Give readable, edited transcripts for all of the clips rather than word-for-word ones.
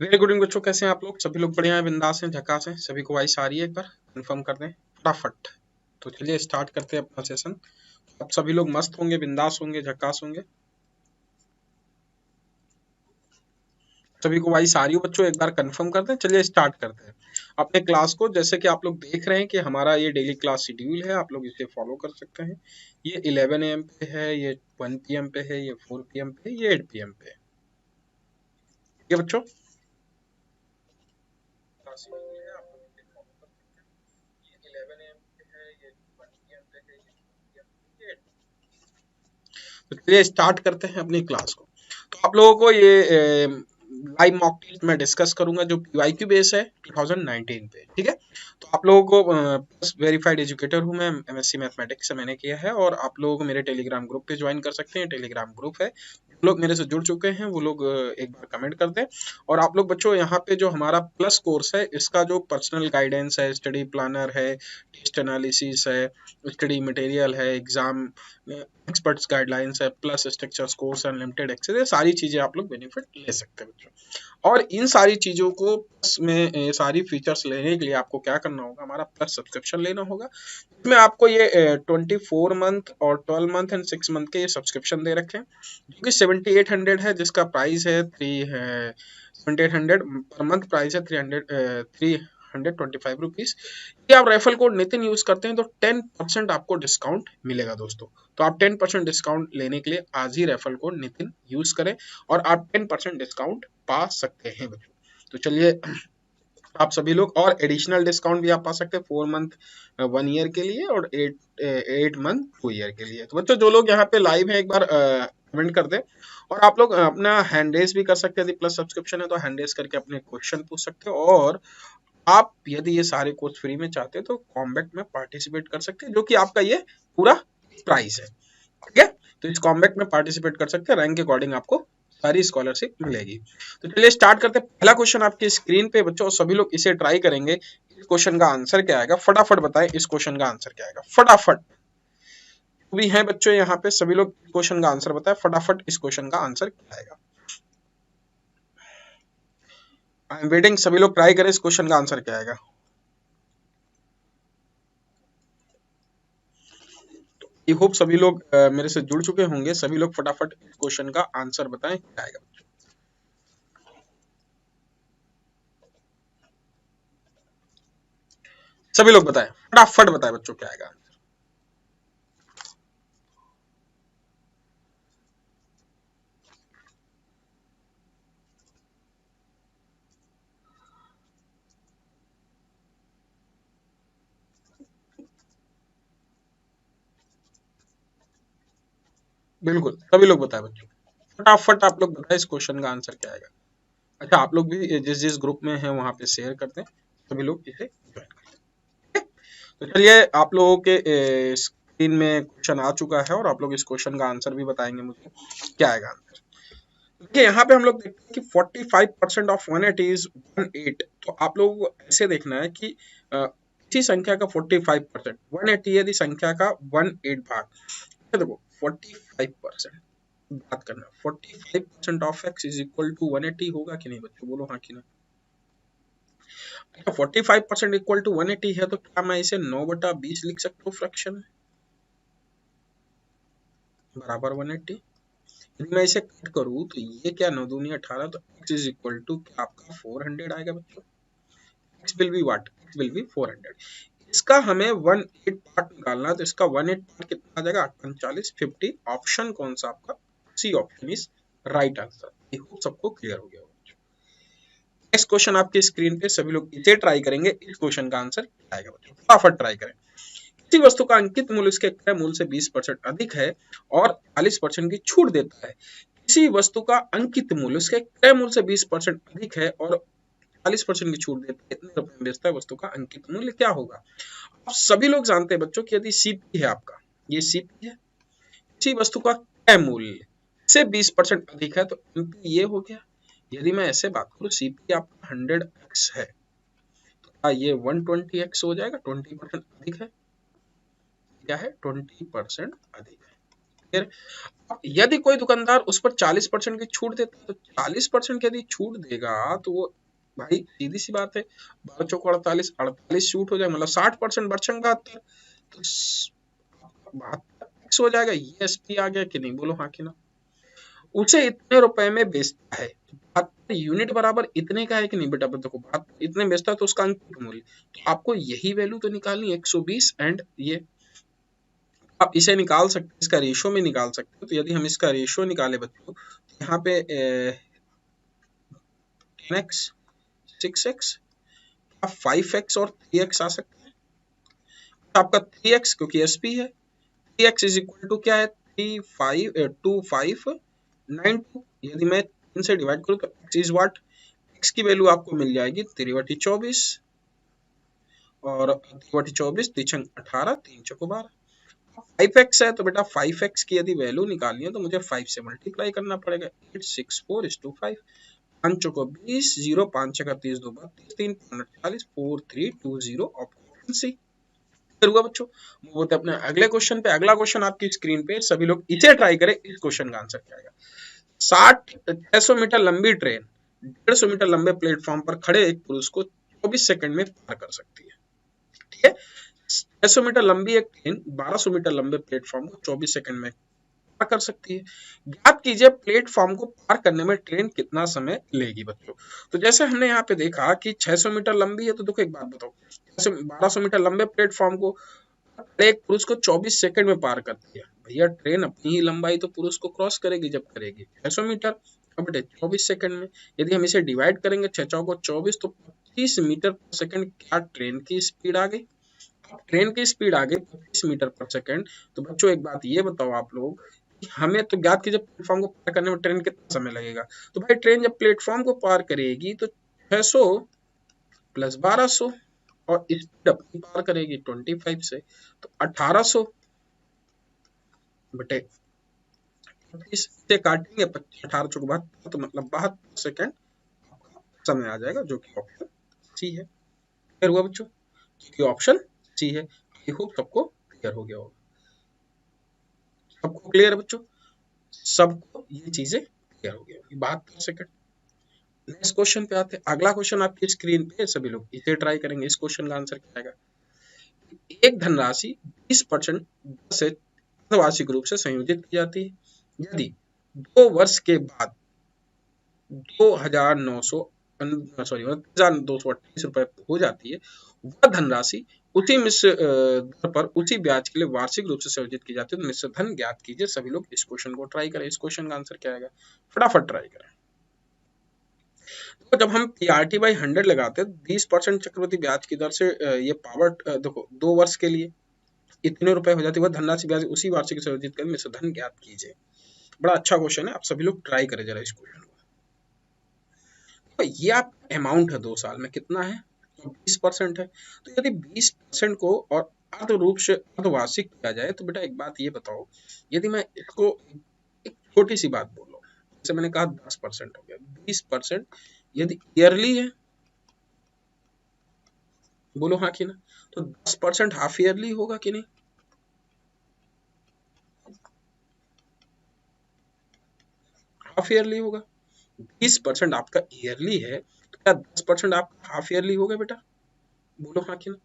Very good evening बच्चों, कैसे हैं आप लोग? सभी लोग बढ़िया हैं, बिंदास हैं, झकास हैं। सभी को वॉइस आ रही है? एक बार कंफर्म कर दें फटाफट। तो चलिए स्टार्ट करते हैं अपना सेशन। अब सभी लोग मस्त होंगे, बिंदास होंगे, झकास होंगे। सभी को वॉइस आ रही हो बच्चों? एक बार कंफर्म कर दें। चलिए स्टार्ट करते हैं अपने क्लास को। जैसे कि आप लोग देख रहे हैं कि हमारा ये डेली क्लास शेड्यूल है, आप लोग इसे फॉलो कर सकते हैं। ये 11 AM पे है, ये 1 PM पे है, ये 4 PM पे, ये 8 PM पे है। ठीक है बच्चों, क्लास शेड्यूल है, आप लोग इसे फॉलो कर सकते हैं। ये 11 AM पे है, ये 1 PM पे है, ये 4 PM पे, ये 8 तो चलिए स्टार्ट करते हैं अपनी क्लास को। तो आप लोगों को ये लाइव मॉक टेस्ट मैं डिस्कस करूंगा जो पीवाईक्यू बेस है 2019 पे। ठीक है, तो आप लोगों को प्लस वेरीफाइड एजुकेटर हूं मैं, एमएससी मैथमेटिक्स से मैंने किया है। और आप लोगों को मेरे टेलीग्राम ग्रुप पे ज्वाइन कर सकते हैं। टेलीग्राम ग्रुप है, जो लोग मेरे से जुड़ चुके हैं वो लोग एक बार कमेंट कर दें। और आप लोग बच्चों यहाँ पे जो हमारा प्लस कोर्स है, इसका जो पर्सनल गाइडेंस है, स्टडी प्लानर है, टेस्ट एनालिसिस है, स्टडी मटेरियल है, एग्जाम एक्सपर्ट्स गाइडलाइंस है, plus structures course, unlimited access, ये सारी चीजें आप लोग बेनिफिट ले सकते हैं बच्चों। और इन सारी चीजों को प्लस में सारी फीचर्स लेने के लिए आपको क्या करना होगा, हमारा प्लस सब्सक्रिप्शन लेना होगा। इसमें आपको ये 24 मंथ और 12 मंथ एंड 6 मंथ के ये सब्सक्रिप्शन दे रखे हैं, जो कि 7800 है, जिसका प्राइस है 7800 पर मंथ प्राइस है 325 रुपीज। यदि आप रेफरल कोड नितिन यूज करते हैं तो 10% आपको डिस्काउंट मिलेगा दोस्तों। तो आप 10% डिस्काउंट लेने के लिए आज ही रेफरल कोड नितिन यूज करें और आप 10% डिस्काउंट पा सकते हैं बच्चों। तो चलिए आप सभी लोग, और एडिशनल डिस्काउंट भी आप पा सकते हैं 4 मंथ 1 ईयर के लिए और 8 मंथ 2 ईयर के लिए। तो बच्चों जो लोग यहाँ पे लाइव हैं एक बार कमेंट कर दें। और आप लोग अपना हैंड रेस भी कर सकते हैं, यदि प्लस सब्सक्रिप्शन है तो हैंड रेस करके अपने क्वेश्चन पूछ सकते हो। और आप यदि ये सारे कोर्स फ्री में चाहते हैं तो कॉम्बैक्ट में पार्टिसिपेट कर सकते हैं, जो कि आपका ये पूरा प्राइस है। ठीक है, तो इस कॉम्बैक्ट में पार्टिसिपेट कर सकते हैं, रैंक के अकॉर्डिंग आपको सारी स्कॉलरशिप मिलेगी। तो चलिए स्टार्ट करते हैं। पहला क्वेश्चन आपकी स्क्रीन पे बच्चों, सभी लोग इसे ट्राई करेंगे। इस क्वेश्चन का आंसर क्या आएगा फटाफट बताएं, इस क्वेश्चन का आंसर क्या आएगा फटाफट। भी हैं बच्चों यहाँ पे, सभी लोग क्वेश्चन का आंसर बताएं फटाफट, इस क्वेश्चन का आंसर क्या आएगा। आई एम वेटिंग, सभी लोग ट्राई करें, इस क्वेश्चन का आंसर क्या आएगा। आई होप सभी लोग मेरे से जुड़ चुके होंगे। सभी लोग फटाफट इस क्वेश्चन का आंसर बताएं क्या आएगा। सभी लोग बताएं, फटाफट बताएं बच्चों क्या आएगा। बिल्कुल सभी लोग बताएं बच्चों, फटाफट आप लोग बताएं इस क्वेश्चन का आंसर क्या आएगा। अच्छा, आप लोग भी जिस जिस ग्रुप में हैं वहां पे शेयर करते हैं, सभी लोग इसे ज्वाइन करते हैं। तो चलिए आप लोगों के स्क्रीन में क्वेश्चन आ चुका है और आप लोग इस क्वेश्चन का आंसर भी बताएंगे मुझे क्या आएगा आंसर। देखिए यहाँ पे हम लोग देखते हैं कि 45% ऑफ 180 इज 18। तो आप लोगों को ऐसे देखना है कि इसी संख्या का 45%, 180 यदि संख्या का 18 भाग, देखो 45% बात करना, 45% of X is equal to 180 होगा कि नहीं बच्चों, बोलो हाँ कि ना। अच्छा, 45% इक्वल टू 180 है तो क्या मैं इसे 9/20 लिख सकता हूँ फ्रैक्शन में, बराबर 180। यदि मैं इसे कट करूँ तो ये क्या, 9 दूनी 18, तो x इज इक्वल टू क्या आपका 400 आएगा बच्चों। x will be what, x will be 400। इसका हमें 1/8 पार्ट निकालना है, तो इसका 1/8 पार्ट कितना आ जाएगा, 48 50। ऑप्शन कौन सा आपका, C option is right answer. I hope सबको क्लियर हो गया होगा। नेक्स्ट क्वेश्चन आपकी स्क्रीन पे, सभी लोग इसे ट्राई करेंगे, इस क्वेश्चन का आंसर क्या आएगा बच्चों, फटाफट ट्राई करें। किसी वस्तु का अंकित मूल्य उसके क्रय मूल्य से 20% अधिक है और 40% की छूट देता है। किसी वस्तु का अंकित मूल्य उसके क्रय मूल्य से 20% अधिक है और 40% की छूट देता है, इतने रुपए में बेचता है, वस्तु का अंकित मूल्य क्या होगा। आप सभी लोग जानते हैं बच्चों कि यदि सीपी है आपका, ये सीपी है, किसी वस्तु का क्रय मूल्य से 20% अधिक है, तो एमपी ये हो गया। यदि मैं ऐसे बात करूं, सीपी आपका 100x है, तो क्या ये 120x हो जाएगा, 20% अधिक है, क्या है 20% अधिक है। फिर यदि कोई दुकानदार उस पर 40% की छूट देता है, तो 40% की यदि छूट देगा तो वो भाई सीधी सी बात है, 12 चौक 48, 48 छूट हो जाए, मतलब 60% बचेंगे 72, तो 72 हो जाएगा। ये एसपी आ गया कि नहीं, बोलो हाँ कि ना। उसे इतने रुपए में बेचता है, 72 यूनिट बराबर इतने का है कि नहीं बेटा, देखो 72 इतने बेचता है तो उसका अंकित मूल्य, तो आपको यही वैल्यू तो निकालनी है 120, एंड ये आप इसे निकाल सकते हैं, इसका रेशियो में निकाल सकते हो। तो यदि हम इसका रेशियो निकाले बच्चों, तो यहाँ पे 10x 6x 5x और 3x आ सकता है। आपका 3x क्योंकि एसपी है, 3x इज इक्वल टू क्या है, 2592। यदि मैं 3 से डिवाइड करूँ तो x इज व्हाट, x की वैल्यू आपको मिल जाएगी 3/24, और 3/24 3 18 3 चौको 12। 5x है तो बेटा 5x की यदि वैल्यू निकालनी है तो मुझे 5 से मल्टीप्लाई करना पड़ेगा, 864:5, 5 चौको 20, 0 5 छका 30, 2 32, 3 40, 4320, ऑप्शन सी। हुआ बच्चों। वो होते अपने अगले क्वेश्चन पे। अगला क्वेश्चन आपकी स्क्रीन पे, सभी लोग इसे ट्राई करें, इस क्वेश्चन का आंसर क्या आएगा। 600 मीटर लंबी ट्रेन 150 मीटर लंबे प्लेटफॉर्म पर खड़े एक पुरुष को 24 सेकंड में पार कर सकती है। ठीक है, 600 मीटर लंबी एक ट्रेन 1200 मीटर लंबे प्लेटफॉर्म को 24 सेकंड में पार कर सकती है। ज्ञात कीजिए प्लेटफॉर्म को पार करने में ट्रेन कितना समय लेगी बच्चों। तो जैसे हमने यहाँ पे देखा कि 600 मीटर लंबी है, तो देखो एक बात बताओ, जैसे 1200 मीटर लंबे प्लेटफॉर्म को एक पुरुष को 24 सेकंड में पार करती है, भैया ट्रेन अपनी ही लंबाई तो पुरुष को क्रॉस करेगी जब करेगी 600 मीटर, अब बेटे 24 सेकंड में। यदि हम इसे डिवाइड करेंगे 6 चौको 24, तो 25 मीटर पर सेकंड क्या ट्रेन की स्पीड आ गई। ट्रेन की स्पीड आ गई 25 मीटर पर सेकंड। तो बच्चों एक बात ये बताओ आप लोग, हमें तो ज्ञात कीजिए प्लेटफॉर्म को पार करने में ट्रेन कितना समय लगेगा। तो भाई ट्रेन जब प्लेटफॉर्म को पार करेगी तो 600 प्लस 1200, और स्पीड अपनी पार करेगी 25 से, तो 1800 बटे 25 से काटेंगे 18 चौक 72, तो मतलब 72 सेकंड समय आ जाएगा, जो कि ऑप्शन सी है। क्लियर हुआ बच्चों, जो कि ऑप्शन सी है। आई होप सबको क्लियर हो गया होगा। सबको क्लियर है बच्चों, सबको ये चीजें क्लियर हो गया होगी। 72 सेकंड। नेक्स्ट क्वेश्चन पे आते हैं। अगला क्वेश्चन आपकी स्क्रीन पे, सभी लोग इसे ट्राई करेंगे। इस क्वेश्चन का आंसर क्या आएगा। एक धनराशि 20% से अर्धवार्षिक रूप से संयोजित की जाती है। यदि 2 वर्ष के बाद 2,228 रुपए हो जाती है, वह धनराशि उसी मिश्र दर पर उसी ब्याज के लिए वार्षिक रूप से संयोजित की जाती है। तो मिश्र धन ज्ञात कीजिए। सभी लोग इस क्वेश्चन को ट्राई करें। इस क्वेश्चन का आंसर क्या आएगा, फटाफट ट्राई करें। तो जब हम PRT बाई 100 लगाते हैं 20% चक्रवृद्धि ब्याज की दर से ये पावर देखो 2 वर्ष के लिए इतने रुपए हो जाती है, वह धनराशि ब्याज उसी वार्षिक संयोजित कर मिश्र धन ज्ञात कीजिए। बड़ा अच्छा क्वेश्चन है, आप सभी लोग ट्राई करें जरा इस क्वेश्चन को। तो ये आप अमाउंट है 2 साल में कितना है, 20% है। तो यदि 20% को और अर्ध रूप से अर्धवार्षिक किया जाए, तो बेटा एक बात ये बताओ, यदि मैं इसको एक छोटी सी बात बोलो, जैसे मैंने कहा 10% हो गया, 20% यदि ईयरली है, बोलो हाँ कि ना। तो 10% हाफ ईयरली होगा कि नहीं, हाफ ईयरली होगा। 20% आपका ईयरली है, तो क्या 10% आपका हाफ ईयरली होगा बेटा, बोलो हाँ कि ना।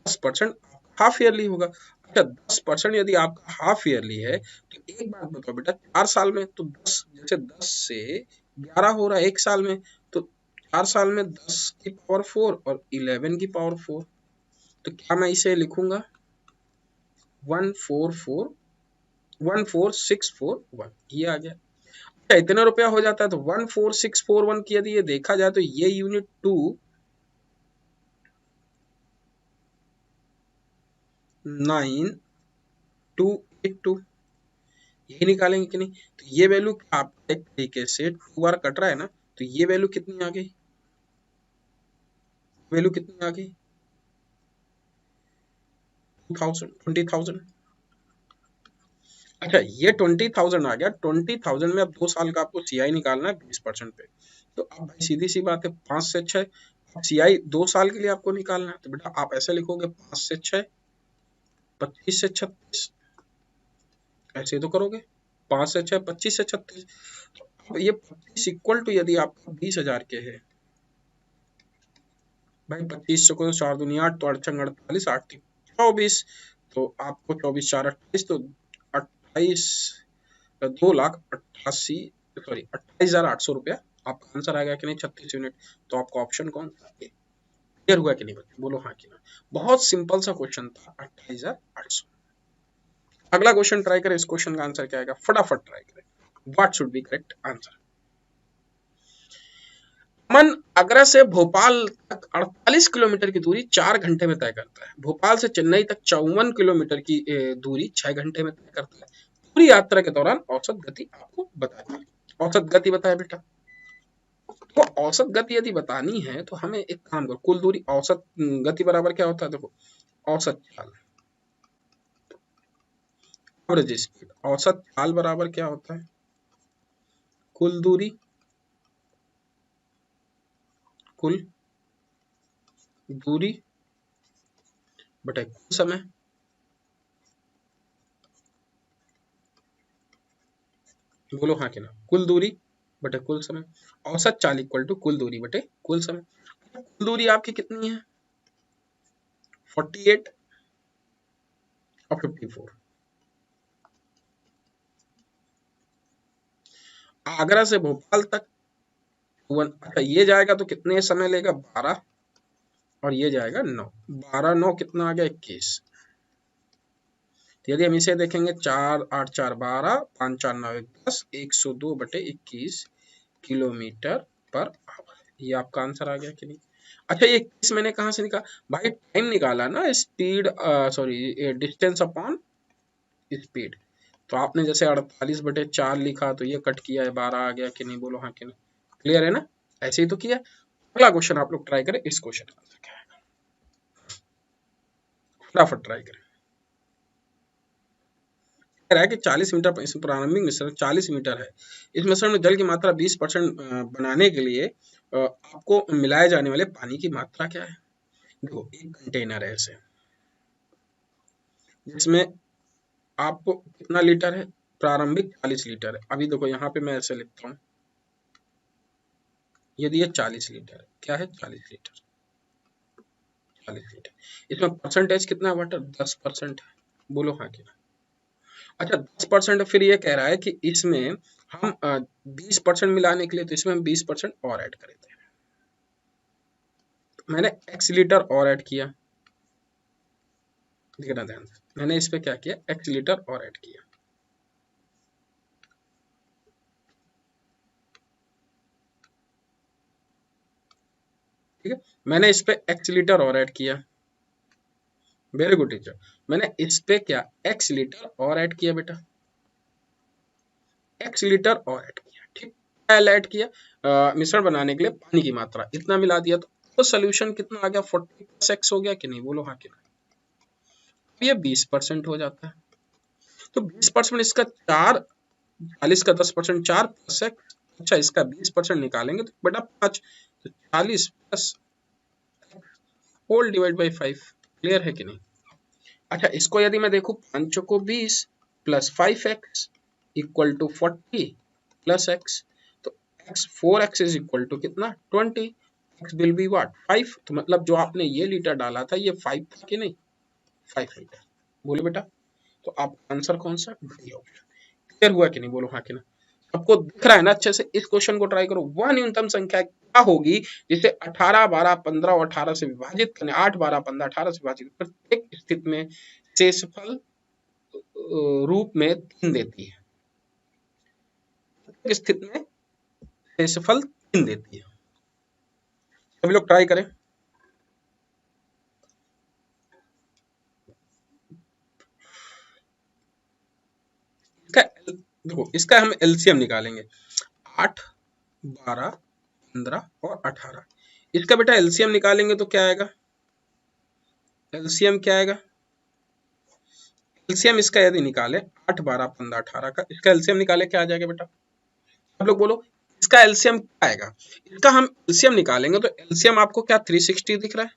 10% हाफ ईयरली होगा। अच्छा 10% यदि आपका हाफ ईयरली है, तो एक बात बताओ बेटा, 4 साल में तो 10, जैसे 10 से 11 हो रहा है एक साल में, तो 4 साल में 10 की पावर 4 और 11 की पावर 4, तो क्या मैं इसे लिखूंगा 144641, ये आ गया। अच्छा इतना रुपया हो जाता है, तो 14641 की यदि ये देखा जाए, तो ये यूनिट 29282 यही निकालेंगे कि नहीं। तो ये वैल्यू आप एक तरीके से 2 बार कट रहा है ना, तो ये वैल्यू कितनी आ गई, वैल्यू कितनी आ गई 20,000। अच्छा ये 20,000 आ गया। 20,000 में अब 2 साल का आपको CI निकालना है 20% पे, तो अब भाई सीधी सी बात है 5 से 6, CI 2 साल के लिए आपको निकालना है, तो बेटा आप ऐसे लिखोगे 5 से 6 25 से 36, ऐसे तो करोगे, 5 से 6 25 से 36। तो ये 25 इक्वल टू यदि आपका 20,000 के है भाई, 25 से को 4 दूनी 8, तो 8 छंग 48, 8 3 24, तो आपको 24 4 28, तो 28 2,88,000 सॉरी 28,800 रुपया आपका आंसर आएगा कि नहीं 36 यूनिट। तो आपका ऑप्शन कौन सा है? क्लियर हुआ कि नहीं बच्चे, बोलो हाँ कि ना। बहुत सिंपल सा क्वेश्चन था, 28,800। अगला क्वेश्चन ट्राई करें, इस क्वेश्चन का आंसर क्या आएगा, फटाफट ट्राई करें। What should be correct answer. Aman Agra से भोपाल तक 48 किलोमीटर की दूरी 4 घंटे में तय करता है। भोपाल से चेन्नई तक 54 किलोमीटर की दूरी 6 घंटे में तय करता है। पूरी यात्रा के दौरान औसत गति आपको बतानी है। औसत गति बताया बेटा, तो औसत गति यदि बतानी है तो हमें एक काम करो, कुल दूरी औसत गति बराबर क्या होता है, देखो औसत चाल, एवरेज स्पीड, औसत चाल बराबर क्या होता है, कुल दूरी बटे कुल समय। बोलो हाँ कि ना, कुल दूरी बटे कुल समय, औसत चाल इक्वल टू कुल दूरी बटे कुल समय। कुल दूरी आपकी कितनी है, 48 और 54। आगरा से भोपाल तक अच्छा ये जाएगा तो कितने समय लेगा, 12, और ये जाएगा 9, 12 9 कितना आ गया 21। तो यदि हम इसे देखेंगे 4 8 4 12, 5 4 9 1 10, 102 बटे 21 किलोमीटर पर आवर। ये आपका आंसर आ गया कि नहीं। अच्छा ये 21 मैंने कहाँ से निकाला भाई, टाइम निकाला ना, speed sorry distance upon speed. तो आपने जैसे 48 बटे 4 लिखा तो ये कट किया है, 12 आ गया कि नहीं, बोलो हाँ कि नहीं। क्लियर है ना, ऐसे ही तो किया। अगला क्वेश्चन आप लोग ट्राई करें, इस क्वेश्चन का आंसर क्या है, फटाफट ट्राई करें। कह रहा है कि 40 मीटर इस प्रारंभिक मिश्रण 40 मीटर है। इस मिश्रण में जल की मात्रा 20% बनाने के लिए आपको मिलाए जाने वाले पानी की मात्रा क्या है। देखो एक कंटेनर है ऐसे, जिसमें आपको कितना लीटर है, प्रारंभिक 40 लीटर है। अभी देखो यहाँ पे मैं ऐसे लिखता हूँ, यदि ये 40 लीटर है, क्या है 40 लीटर, 40 लीटर, इसमें परसेंटेज कितना है वाटर, 10% है। बोलो हाँ कि ना। अच्छा 10%, फिर ये कह रहा है कि इसमें हम 20% मिलाने के लिए, तो इसमें हम 20% और ऐड कर देते हैं। मैंने x लीटर और ऐड किया, देखना ध्यान से, मैंने इस पे क्या किया, x लीटर और ऐड किया, ठीक है। मैंने इस पे x लीटर और ऐड किया, वेरी गुड टीचर। मैंने इस पे क्या, x लीटर और ऐड किया बेटा, x लीटर और ऐड किया, ठीक। ऐड किया मिश्रण बनाने के लिए पानी की मात्रा इतना मिला दिया, तो सोल्यूशन कितना आ गया, 40+x हो गया कि नहीं, बोलो हाँ कि नहीं। ये 20% हो जाता है, तो 20% इसका 4, 40 का 10% 4 प्लस एक्स, अच्छा इसका 20% निकालेंगे तो बेटा 5, तो 40 plus whole divide by 5। Clear है कि नहीं। अच्छा इसको यदि मैं देखूं, 5 को 20 plus 5x equal to 40 plus x, तो x 4x is equal to कितना 20, x विल बी व्हाट 5। तो मतलब जो आपने ये लीटर डाला था ये 5 था कि नहीं, 5 लीटर। बोले बेटा, तो आप आंसर कौन सा, डी ऑप्शन। क्लियर हुआ कि नहीं, बोलो हाँ कि ना। आपको दिख रहा है ना अच्छे से। इस क्वेश्चन को ट्राई करो, वह न्यूनतम संख्या क्या होगी जिसे 18 12 15 और 18 से विभाजित करने, 8 12 15 18 से विभाजित प्रत्येक स्थिति में शेषफल रूप में 3 देती है, प्रत्येक स्थिति में शेषफल 3 देती है। सभी लोग ट्राई करें। इसका देखो, इसका हम एलसीएम निकालेंगे, 8 12 15 और 18। इसका बेटा एलसीएम निकालेंगे तो क्या आएगा, एलसीएम क्या आएगा, एलसीएम इसका यदि निकाले 8 12 15 18 का, इसका एलसीएम निकाले क्या आ जाएगा बेटा, आप लोग बोलो इसका एलसीएम क्या आएगा। इसका हम एलसीएम निकालेंगे तो एलसीएम आपको क्या 360 दिख रहा है,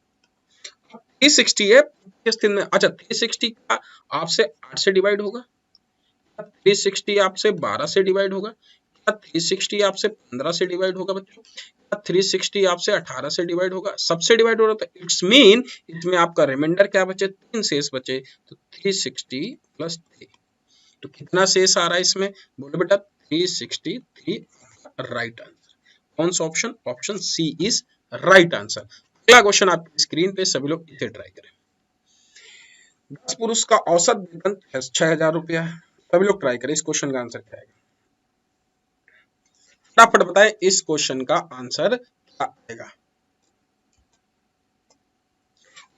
360 है किस दिन में, अच्छा 360 का आपसे 8 से डिवाइड होगा, 360 आपसे 12 से डिवाइड होगा? क्या 360 आपसे 15 से डिवाइड होगा बच्चों? क्या 360 आपसे 18 से डिवाइड होगा? सबसे डिवाइड हो रहा था। इट्स मीन इसमें आपका रिमाइंडर क्या बचे? 3 शेष बचे, तो 360 प्लस 3। तो कितना शेष आ रहा है इसमें? बोलो बेटा 363 राइट आंसर। कौन सा option? Option C is right answer. अगला क्वेश्चन आपकी स्क्रीन पे, सभी लोग इसे ट्राई करें। 10 पुरुष का औसत वेतन 6,000 रुपया है। सभी लोग ट्राई करें, इस क्वेश्चन का आंसर क्या आएगा? फटाफट बताएं इस क्वेश्चन का आंसर क्या आएगा?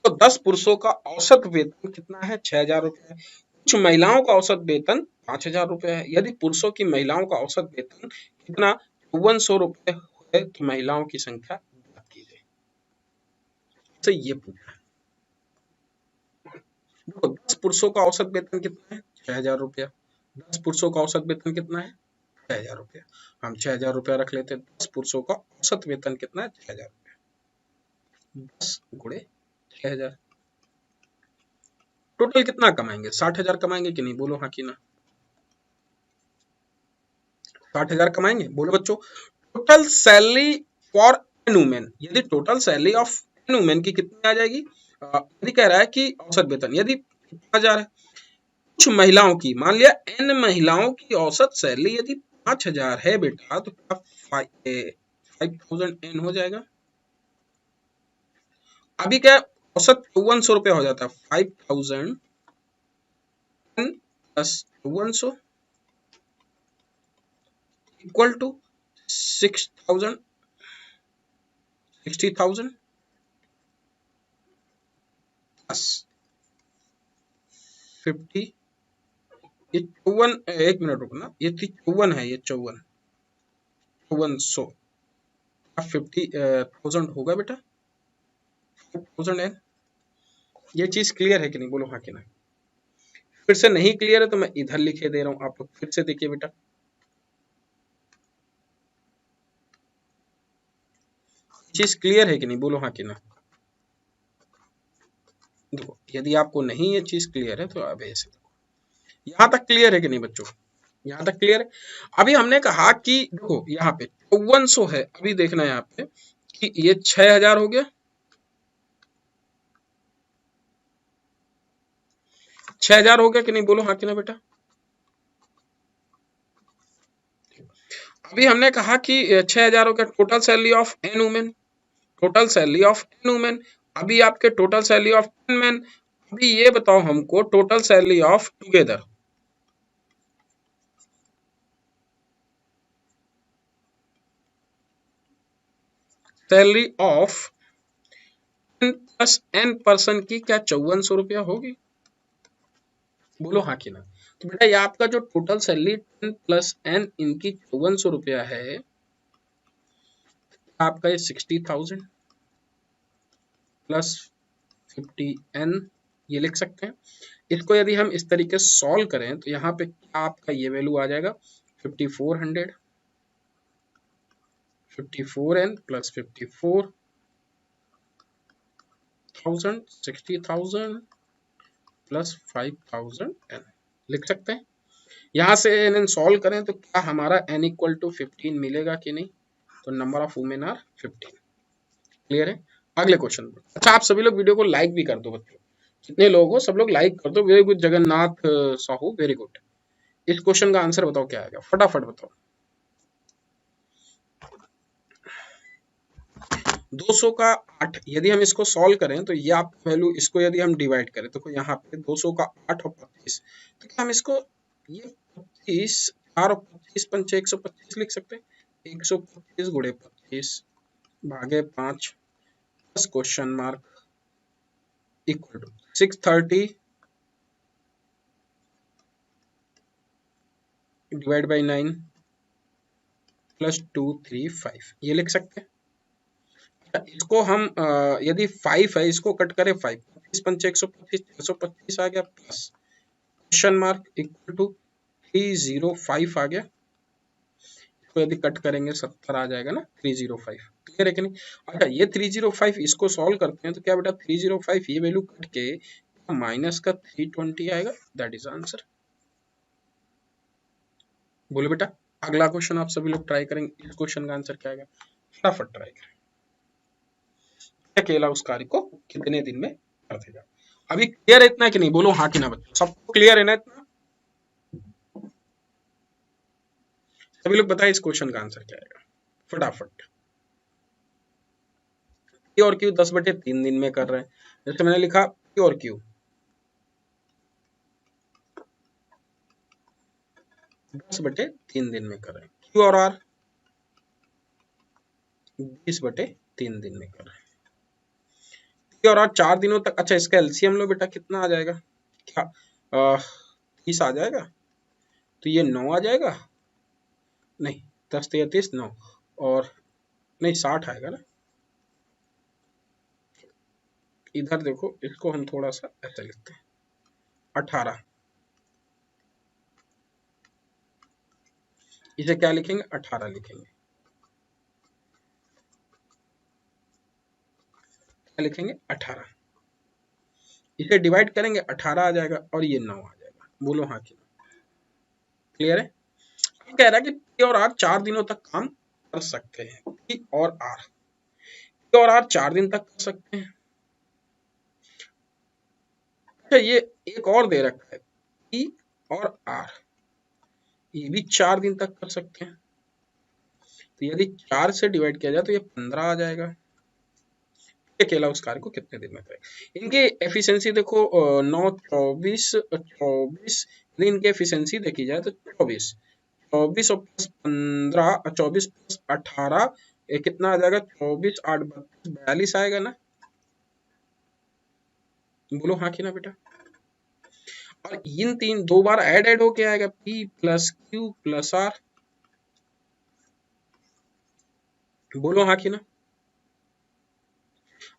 तो 10 पुरुषों का औसत वेतन कितना है? 6,000 रुपया है। कुछ महिलाओं का औसत वेतन 5,000 रुपया है। यदि पुरुषों की महिलाओं का औसत वेतन कितना 5400 रुपये है, तो महिलाओं की संख्या ज्ञात कीजिए। तो ये पूछा है। देखो 10 पुरुषों का औसत वेतन कितना है? 6,000 रुपया। 10 पुरुषों का औसत वेतन कितना है? 6,000 रुपया। हम 6,000 रुपया रख लेते हैं। 10 पुरुषों का औसत वेतन कितना है? 6,000 रुपया। 10 गुणे 6,000। टोटल कितना कमाएंगे? 60,000 कमाएंगे कि नहीं? बोलो हाँ कि ना। 60,000 कमाएंगे? बोलो बच्चों। Total salary for an women, यदि total salary of N women की कितनी आ जाएगी? यदि कह रहा है कि औसत वेतन यदि 5,000 है, कुछ महिलाओं की, मान लिया एन महिलाओं की औसत सैलरी यदि 5,000 है बेटा, तो क्या 5,000 एन हो जाएगा? अभी क्या औसत 5400 रुपया हो जाता है। 5,000 N plus 5400 equal to 6,000 60,000 plus 50। ये 54, एक मिनट रुकना, ये 54 है, ये 5400 50,000 होगा बेटा। 5,000 है। ये चीज क्लियर है कि नहीं? बोलो हाँ कि ना। फिर से नहीं क्लियर है तो मैं इधर लिखे दे रहा हूं, आप लोग फिर से देखिए बेटा। चीज क्लियर है कि नहीं? बोलो हाँ कि ना। देखो यदि आपको नहीं ये चीज क्लियर है तो अब ऐसे देखो, यहां तक क्लियर है कि नहीं बच्चों? यहां तक क्लियर है। अभी हमने कहा कि देखो यहाँ पे 5400 है, अभी देखना है यहाँ पे कि ये 6,000 हो गया। 6,000 हो गया कि नहीं? बोलो हाँ कि ना बेटा। अभी हमने कहा कि 6,000 हो गया total salary of N women. Total salary of N women. अभी आपके टोटल सैलरी ऑफ 10 मैन। अभी ये बताओ हमको total salary of together. Salary of N plus N person की क्या 5400 रुपया होगी? बोलो हाँ कि ना। तो बेटा ये आपका जो टोटल सैलरी 10 प्लस एन इनकी 5400 रुपया है, आपका ये 60,000 प्लस 50 एन, ये लिख सकते हैं। इसको यदि हम इस तरीके से सॉल्व करें तो यहाँ पे क्या आपका ये वैल्यू आ जाएगा 5400, 54n प्लस 54,000, 60,000 प्लस 5,000 n लिख सकते हैं। यहाँ से n सॉल्व करें तो क्या हमारा n इक्वल टू 15 मिलेगा कि नहीं? तो number of women are 15। Clear है? अगले क्वेश्चन। अच्छा आप सभी लोग वीडियो को लाइक भी कर दो बच्चों, कितने लोग हो, सब लोग लाइक कर दो। Very good Jagannath Sahu, very good. इस क्वेश्चन का आंसर बताओ क्या आएगा, फटाफट बताओ। 200 का 8, यदि हम इसको सॉल्व करें तो ये आप वैल्यू, इसको यदि हम डिवाइड करें तो यहाँ पे 200 का 8 और 25, तो क्या हम इसको ये 25 4 और 25 पंचे 125 लिख सकते हैं? 125 गुणे 25 भागे 5 plus question mark equal to 630 divide by 9 plus 235, ये लिख सकते हैं। इसको हम यदि 5 है इसको कट करें 5, 25 पंचे 125, 625 आ गया plus question mark equal to 305 आ गया। इसको यदि कट करेंगे 70 आ जाएगा ना, 305। क्लियर है कि नहीं? अच्छा ये 305 इसको सॉल्व करते हैं तो क्या बेटा 305 ये वैल्यू कट के माइनस का 320 आएगा, दैट इज आंसर। बोलो बेटा, अगला क्वेश्चन आप सभी लोग ट्राई करेंगे। इस क्वेश्चन का आंसर क्या आएगा, फटाफट ट्राई करें। अकेला उस कार्य को कितने दिन में कर देगा। अभी क्लियर है इतना कि नहीं, बोलो हाँ कि ना बच्चों, सबको क्लियर है ना इतना? सभी लोग बताए इस क्वेश्चन का आंसर क्या आएगा फटाफट। पी और क्यू 10/3 दिन में कर रहे हैं, जैसे मैंने लिखा पी और क्यू 10/3 दिन में कर रहे हैं, क्यू और आर 20/3 दिन में कर रहे हैं। पी और आर 4 दिनों तक, अच्छा इसका एलसीएम लो बेटा, कितना आ जाएगा, क्या 30 आ जाएगा, तो ये 9 आ जाएगा, नहीं 10 3 30 9, और नहीं 60 आएगा ना। इधर देखो, इसको हम थोड़ा सा ऐसे लिखते हैं 18, इसे क्या लिखेंगे 18 लिखेंगे, क्या लिखेंगे 18, इसे डिवाइड करेंगे 18 आ जाएगा और ये 9 आ जाएगा। बोलो हाँ कि क्लियर है। कह रहा है कि पी और आर 4 दिनों तक काम कर सकते हैं, पी और आर 4 दिन तक कर सकते हैं। अच्छा ये एक और दे रखा है पी और आर, ये भी 4 दिन तक कर सकते हैं, तो यदि 4 से डिवाइड किया जाए तो ये 15 आ जाएगा। अकेला उस कार्य को कितने दिन में करेगा। इनकी एफिशिएंसी देखो 9 24 24, यदि इनकी एफिशिएंसी देखी जाए तो 24 24 और प्लस 15, 24 प्लस 18 ये कितना आ जाएगा, 24 8 32 42 आएगा ना। बोलो हाँ कि ना बेटा। और इन तीन दो बार ऐड होके आएगा, P plus Q plus R. बोलो हाँ कि ना।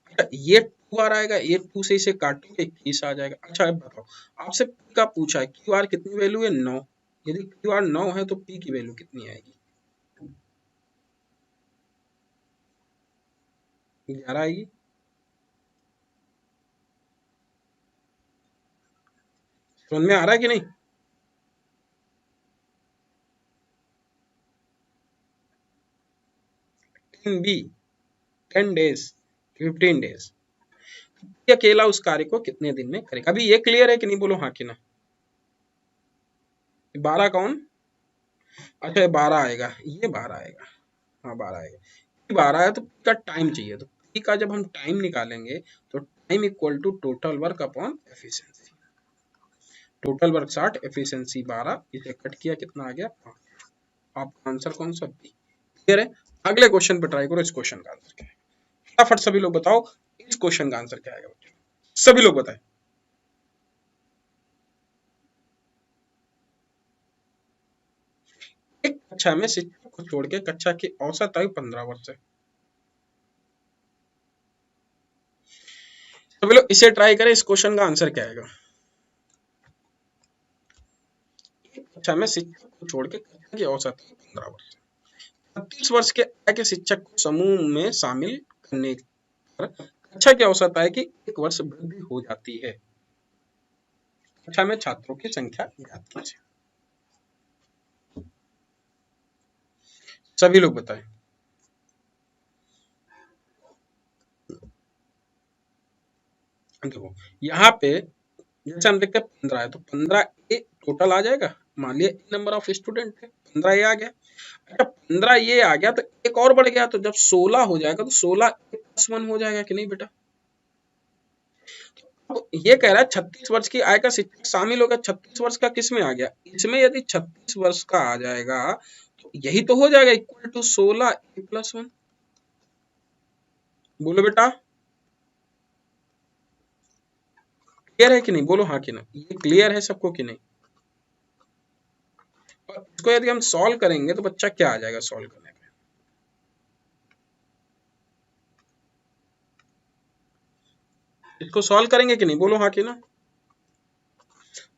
अच्छा ये 2 बार आएगा, ये 2 से इसे काटोगे 21 आ जाएगा। अच्छा अब बताओ, आपसे पी का पूछा है, क्यू आर कितनी वैल्यू है 9, यदि क्यू आर 9 है तो पी की वैल्यू कितनी आएगी, 11 आएगी। समझ में आ रहा है कि नहीं। 10 बी 10 डेज 15 डेज, ये अकेला उस कार्य को कितने दिन में करेगा। अभी ये क्लियर है कि नहीं, बोलो हाँ कि ना। 12 कौन, अच्छा ये 12 आएगा, ये 12 आएगा, हाँ 12 आएगा, 12 है तो पी का टाइम चाहिए, तो पी का जब हम टाइम निकालेंगे तो time equal to total work upon efficiency, total work 60 efficiency 12, इसे कट किया कितना आ गया 5। आपका आंसर कौन सा, बी। क्लियर है। अगले क्वेश्चन पे ट्राई करो, इस क्वेश्चन का आंसर क्या है फटाफट सभी लोग बताओ, इस क्वेश्चन का आंसर क्या आएगा बच्चों, सभी लोग बताएं। एक कक्षा में शिक्षक को छोड़ के कक्षा की औसत आयु 15 वर्ष है। सभी लोग इसे ट्राई करें, इस क्वेश्चन का आंसर क्या आएगा। एक कक्षा में शिक्षक को छोड़ के कक्षा की औसत आयु 15 वर्ष, 36 वर्ष के आय के शिक्षक को समूह में शामिल करने पर कक्षा की औसत आय की 1 वर्ष वृद्धि हो जाती है। कक्षा में छात्रों की संख्या ज्ञात कीजिए। सभी लोग बताएं। देखो यहाँ पे जैसे हम देखते हैं 15 है तो 15 ए टोटल आ जाएगा, मान लिया नंबर ऑफ स्टूडेंट है, 15 ए आ गया। अच्छा 15 ये आ गया तो एक और बढ़ गया, तो जब 16 हो जाएगा तो 16 प्लस 1 हो जाएगा कि नहीं बेटा। अब ये कह रहा है 36 वर्ष की आय का शिक्षक शामिल होगा, 36 वर्ष का किस में आ गया, इसमें यदि 36 वर्ष का आ जाएगा तो यही तो हो जाएगा इक्वल टू 16 ए प्लस 1। बोलो बेटा क्लियर है कि नहीं, बोलो हाँ कि ना, ये क्लियर है सबको कि नहीं। और इसको यदि हम सॉल्व करेंगे तो बच्चा क्या आ जाएगा सॉल्व करने पे, इसको सॉल्व करेंगे कि नहीं, बोलो हाँ कि ना।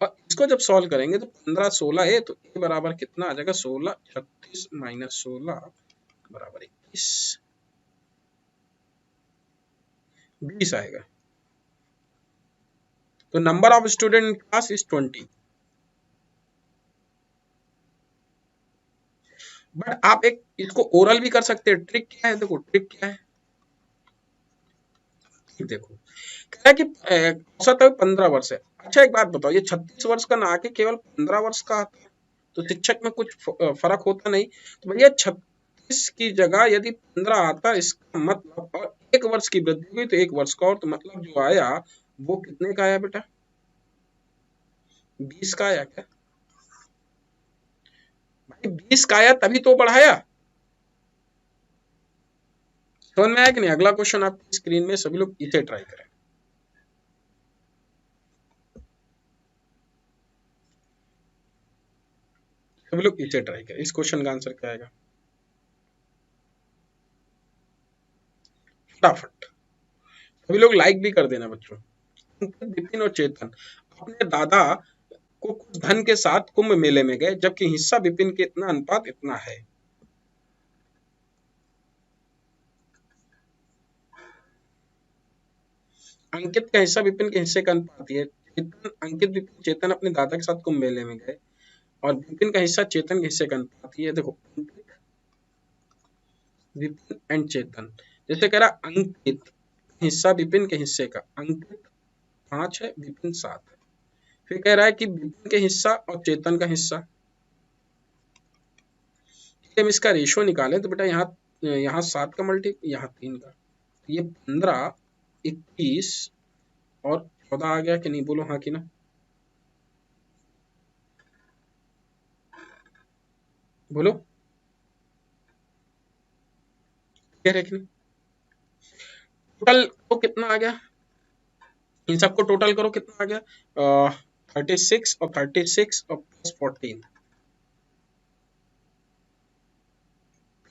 और इसको जब सॉल्व करेंगे तो 15 16 है तो ए बराबर कितना आ जाएगा 16 36 माइनस 16 बराबर 21 20 आएगा। तो number of student in class is 20। But आप एक इसको ओरल भी कर सकते हैं। ट्रिक क्या है, देखो ट्रिक क्या है, देखो कह रहा है कि औसत 15 वर्ष है। अच्छा एक बात बताओ, ये 36 वर्ष का ना आके केवल 15 वर्ष का आता है, तो शिक्षक में कुछ फर्क होता नहीं। तो भैया 36 की जगह यदि 15 आता, इसका मतलब, और 1 वर्ष की वृद्धि हुई तो 1 वर्ष का, और तो मतलब जो आया वो कितने का आया बेटा, 20 का आया क्या भाई? 20 का आया तभी तो बढ़ाया। समझ में आया कि नहीं? अगला क्वेश्चन आपकी स्क्रीन में, सभी लोग इसे ट्राई करें। सभी लोग इसे ट्राई करें। इस क्वेश्चन का आंसर क्या आएगा, फटाफट सभी लोग लाइक भी कर देना बच्चों। विपिन और चेतन अपने दादा को कुछ धन के साथ कुंभ मेले में गए, जबकि हिस्सा विपिन के इतना अनुपात इतना है। अंकित का हिस्सा विपिन के हिस्से का अनुपात है। चेतन, अंकित, विपिन, चेतन अपने दादा के साथ कुंभ मेले में गए, और विपिन का हिस्सा चेतन के हिस्से का अनुपात है। देखो विपिन एंड चेतन, जैसे कह रहा अंकित हिस्सा विपिन के हिस्से का, अंकित 5 है, विपिन 7 है। फिर कह रहा है कि विपिन के हिस्सा और चेतन का हिस्सा, हम इसका रेशियो निकालें तो बेटा यहाँ यहाँ 7 का मल्टी, यहाँ 3 का, तो ये 15, 21 और 14 आ गया कि नहीं, बोलो हाँ कि ना? बोलो क्या है कि नहीं? टोटल तो कितना आ गया, इन सबको टोटल करो कितना आ गया, 36 और 36 और प्लस 14,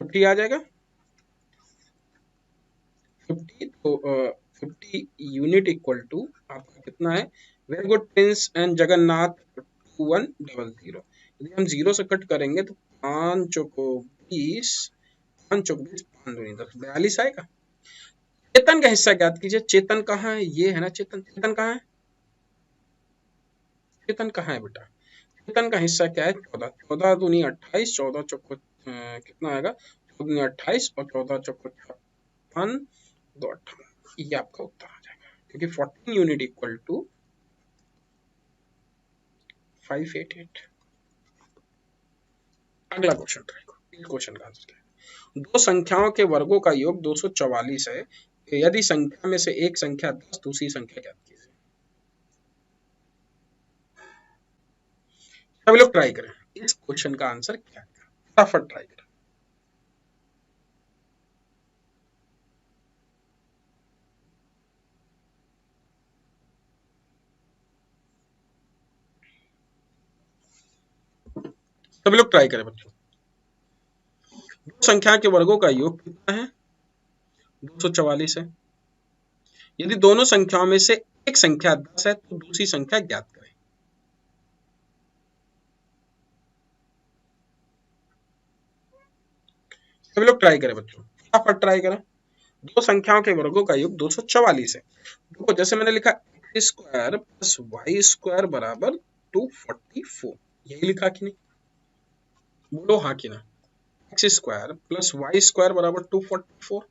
50 आ जाएगा। 50 तो 50 यूनिट इक्वल टू आपका कितना है, very good Prince and Jagannath, 2100। यदि हम जीरो से कट करेंगे तो 5 चौको 20, 5 चौको 20, 5 दूनी 10, 42 आएगा। चेतन का हिस्सा ज्ञात कीजिए। चेतन कहाँ है, ये है ना चेतन, चेतन कहाँ है, चेतन कहाँ है बेटा? चेतन का हिस्सा क्या है, 14, 14 दूनी 28, 14 चौको कितना आएगा, 14 दूनी 28 और 14 चौको 56, 2 58, ये आपका उत्तर आ जाएगा, क्योंकि 14 यूनिट इक्वल टू 588। अगला क्वेश्चन ट्राई करो। इस क्वेश्चन का आंसर क्या है, दो संख्याओं के वर्गों का योग 244 है, यदि संख्या में से एक संख्या 10, दूसरी संख्या ज्ञात कीजिए। सभी लोग ट्राई करें, इस क्वेश्चन का आंसर क्या है, फटाफट ट्राई करें। सभी लोग ट्राई करें बच्चों। दो संख्या के वर्गों का योग कितना है, 244 है। यदि दोनों संख्याओं में से एक संख्या 10 है तो दूसरी संख्या ज्ञात करें। सभी लोग ट्राई करें बच्चों, फटाफट ट्राई करें। दो संख्याओं के वर्गों का योग 244 है। देखो जैसे मैंने लिखा, X square plus Y square बराबर 244, यही लिखा कि नहीं, बोलो हाँ कि ना? X square plus Y square बराबर 244।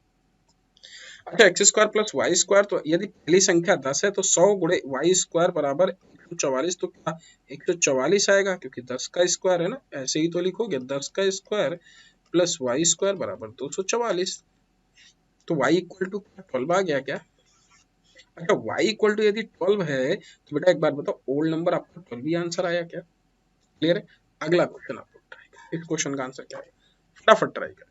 अच्छा X square plus Y square, तो यदि पहली संख्या 10 है तो 100 गुणे वाई स्क्वायर बराबर 144, तो क्या 144 आएगा, क्योंकि 10 का स्क्वायर है ना, ऐसे ही तो लिखोगे, 10 का स्क्वायर प्लस वाई स्क्वायर बराबर 244। तो y इक्वल टू 12 आ गया क्या? अच्छा y इक्वल टू यदि 12 है तो बेटा एक बात बताओ, ओल्ड नंबर आपका 12 ही आंसर आया क्या? क्लियर है? अगला क्वेश्चन आप लोग ट्राई करें, इस क्वेश्चन का आंसर क्या है, फटाफट ट्राई करें।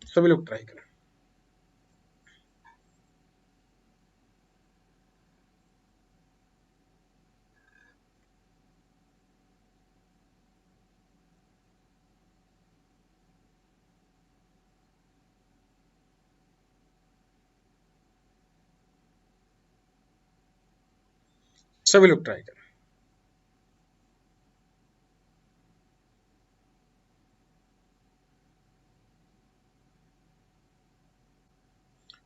सभी लोग ट्राई करें। सभी लोग ट्राई करें।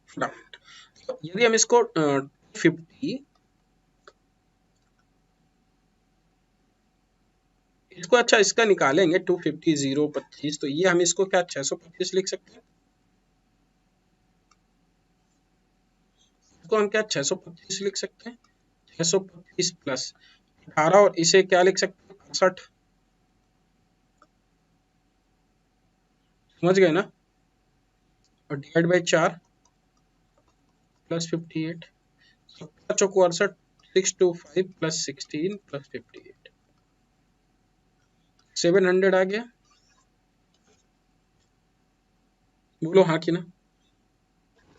फटाफट। तो यदि हम इसको 50 इसको अच्छा इसका निकालेंगे 250 0 25, तो ये हम इसको क्या 625 लिख सकते हैं, इसको हम क्या 625 लिख सकते हैं, 625 प्लस 18 और इसे क्या लिख सकते हैं 65, समझ गए ना, और divide by 4 plus 58, 17 choco 68, 625 plus 16 plus 58, 700 आ गया, बोलो हाँ कि ना।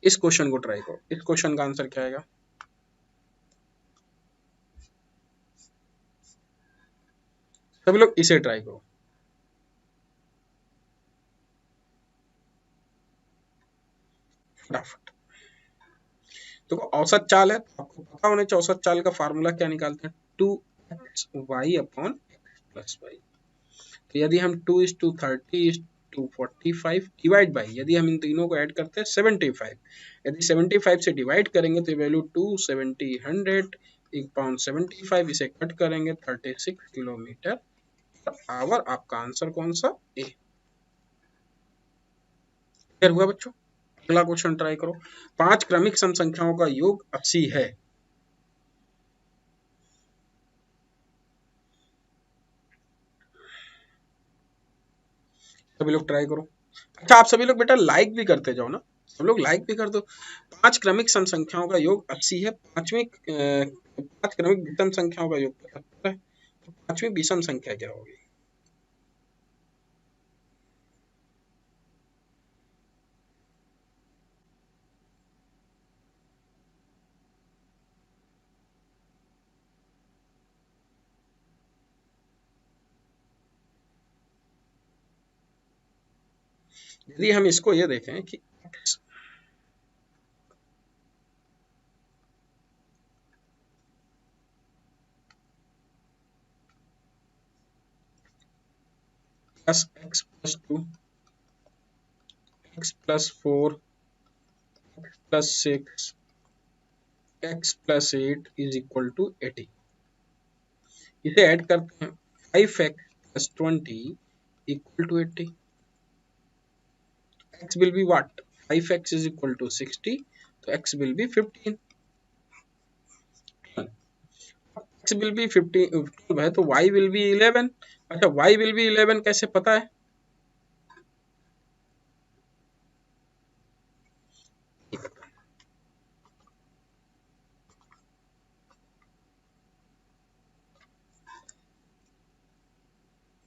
इस क्वेश्चन को ट्राई करो, इस क्वेश्चन का आंसर क्या आएगा, सभी लोग इसे ट्राई करो। फटाफट, देखो औसत चाल है तो आपको पता होना चाहिए औसत चाल का फार्मूला क्या निकालते हैं, 2xy अपॉन प्लस वाई। तो यदि हम 2:30:45 डिवाइड बाई, यदि हम इन तीनों को ऐड करते हैं 75, यदि 75 से डिवाइड करेंगे तो वैल्यू 270 100 1/75, इसे कट करेंगे 36 किलोमीटर पर आवर, आपका आंसर कौन सा, ए। क्लियर हुआ बच्चों। अगला क्वेश्चन ट्राई करो, 5 क्रमिक सम संख्याओं का योग 80 है, सभी लोग ट्राई करो। अच्छा आप सभी लोग बेटा लाइक भी करते जाओ ना, सब लोग लाइक भी कर दो। 5 क्रमिक सम संख्याओं का योग 80 है, 5 क्रमिक विषम संख्याओं का योग 75 है, तो 5वीं विषम संख्या क्या होगी, यदि हम इसको ये देखें कि x plus x plus 2, x plus 4, plus 6, x plus 8 is equal to 80, इसे ऐड करते हैं 5x plus 20 equal to 80, x will be what, 5x is equal to 60, तो x will be 15, x will be 12 है तो y will be 11, अच्छा y will be 11 कैसे पता है,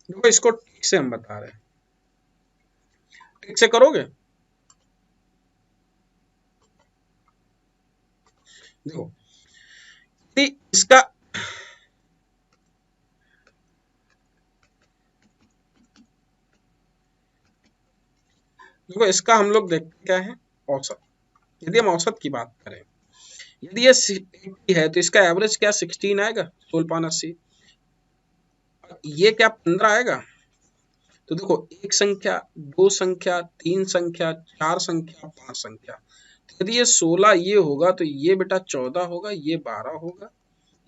देखो इसको ठीक से हम बता रहे हैं, ठीक से करोगे, देखो इसका, देखो इसका हम लोग देखते क्या है औसत, यदि हम औसत की बात करें, यदि ये 80 है तो इसका एवरेज क्या 16 आएगा, 16/80, ये क्या 15 आएगा, तो देखो एक संख्या, दो संख्या, तीन संख्या, चार संख्या, पांच संख्या, तो यदि ये 16 ये होगा तो ये बेटा 14 होगा, ये 12 होगा,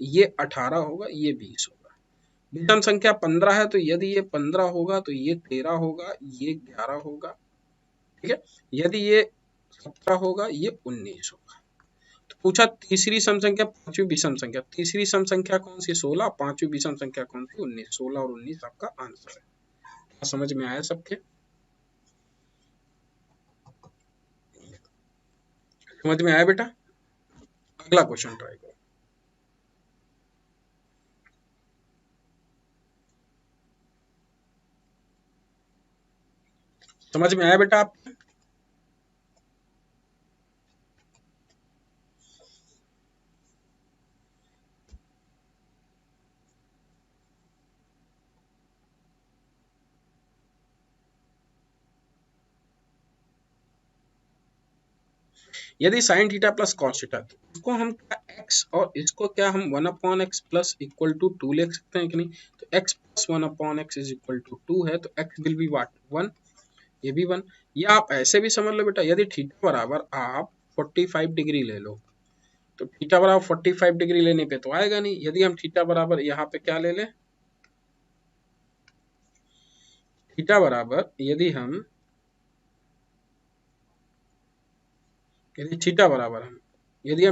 ये 18 होगा, ये 20 होगा, विषम संख्या 15 है तो यदि ये 15 होगा तो ये 13 होगा, ये 11 होगा, ठीक है, यदि ये 17 होगा, ये 19 होगा। तो पूछा तीसरी सम संख्या, पांचवी विषम संख्या, तीसरी सम संख्या कौन सी 16, पांचवी विषम संख्या कौन सी 19, 16 और 19 आपका आंसर है। समझ में आया सबके, समझ में आया बेटा। अगला क्वेश्चन ट्राई करो, समझ में आया बेटा आप, यदि sine theta plus cos theta, इसको हम क्या एक्स और इसको क्या हम 1/x प्लस इक्वल टू 2 लिख सकते हैं कि नहीं, तो x प्लस 1/x इज इक्वल टू 2 है तो x विल बी व्हाट 1, ये भी 1, या आप ऐसे भी समझ लो बेटा, यदि थीटा बराबर आप 45 डिग्री ले लो तो थीटा बराबर 45 डिग्री लेने पे तो आएगा नहीं, यदि हम थीटा बराबर यहाँ पे क्या ले लें थीटा बराबर यदि हम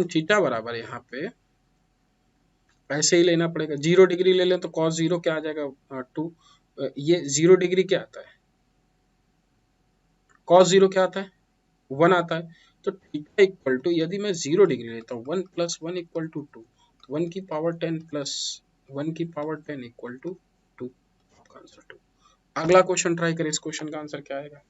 थीटा बराबर यहाँ पे ऐसे ही लेना पड़ेगा, 0 डिग्री ले लें तो cos 0 क्या आ जाएगा 2, ये 0 डिग्री क्या आता है, cos 0 क्या आता है 1 आता है। तो थीटा इक्वल टू यदि मैं 0 डिग्री लेता हूँ 1 + 1 = 2, तो 1 की पावर 10 प्लस 1 की पावर 10 = 2, आपका आंसर 2। अगला क्वेश्चन ट्राई करें, इस क्वेश्चन का आंसर क्या आएगा।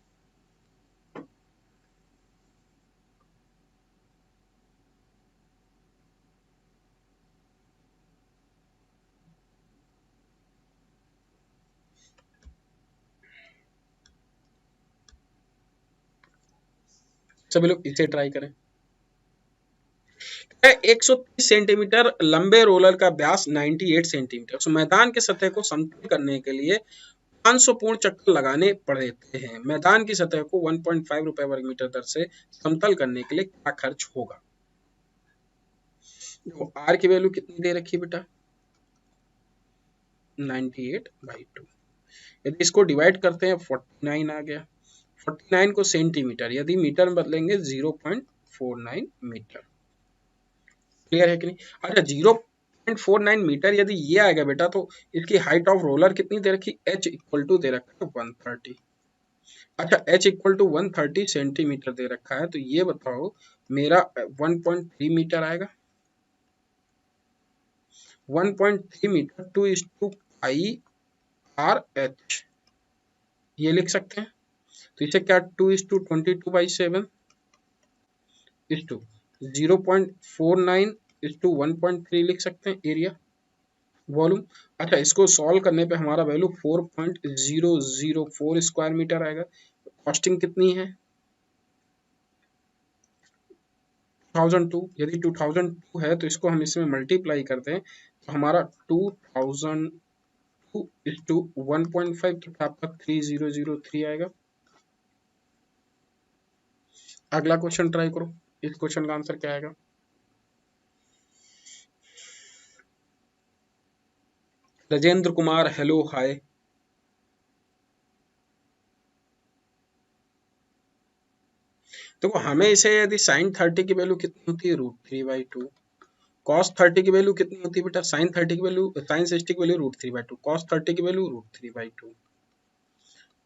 सभी लोग इसे ट्राई करें। 130 सेंटीमीटर लंबे रोलर का व्यास 98 सेंटीमीटर, तो मैदान की सतह को समतल करने के लिए 500 पूर्ण चक्कर लगाने पड़ते हैं। मैदान की सतह को 1.5 रुपए वर्ग मीटर दर से समतल करने के लिए क्या खर्च होगा। आर की वैल्यू कितनी दे रखी है बेटा 98/2। यदि इसको डिवाइड करते हैं 49 आ गया, 49 को सेंटीमीटर यदि मीटर में बदलेंगे 0.49 मीटर। क्लियर है कि नहीं। अच्छा 0.49 मीटर यदि ये आएगा बेटा तो इसकी हाइट ऑफ रोलर कितनी दे रखी, h = दे रखा है 130। अच्छा h = 130 सेंटीमीटर दे रखा है, तो ये बताओ मेरा 1.3 मीटर आएगा। 1.3 मीटर 2:πr/h ये लिख सकते हैं। तो इसे क्या 2:22/7 0.49 लिख सकते हैं एरिया वॉल्यूम। अच्छा इसको सॉल्व करने पे हमारा वैल्यू 4.004 स्क्वायर मीटर आएगा। कॉस्टिंग कितनी है 2002, यदि 2002 है तो इसको हम इसमें मल्टीप्लाई करते हैं तो हमारा 2002 × 1.5 तो आपका 3003 आएगा। अगला क्वेश्चन ट्राई करो, इस क्वेश्चन का आंसर क्या आएगा। Rajendra Kumar hello hi. देखो हमें इसे यदि sin 30 की वैल्यू कितनी होती है √3/2, cos 30 की वैल्यू कितनी होती है बेटा sin 60 की वैल्यू √3/2, cos 30 की वैल्यू √3/2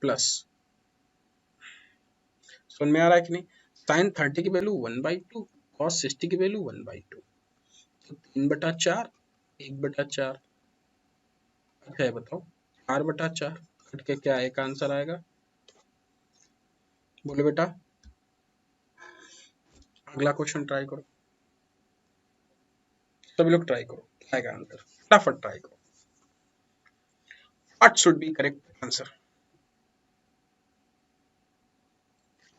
प्लस, सुन में आ रहा है कि नहीं, sin 30 की वैल्यू 1/2, cos 60 की वैल्यू 1/2, तो 3/4 1/4। अच्छा है बताओ 4/4 कट के क्या एक आंसर आएगा, बोले बेटा। अगला क्वेश्चन ट्राई करो, सभी लोग ट्राई करो, क्या आएगा आंसर, फटाफट ट्राई करो। What should be correct answer,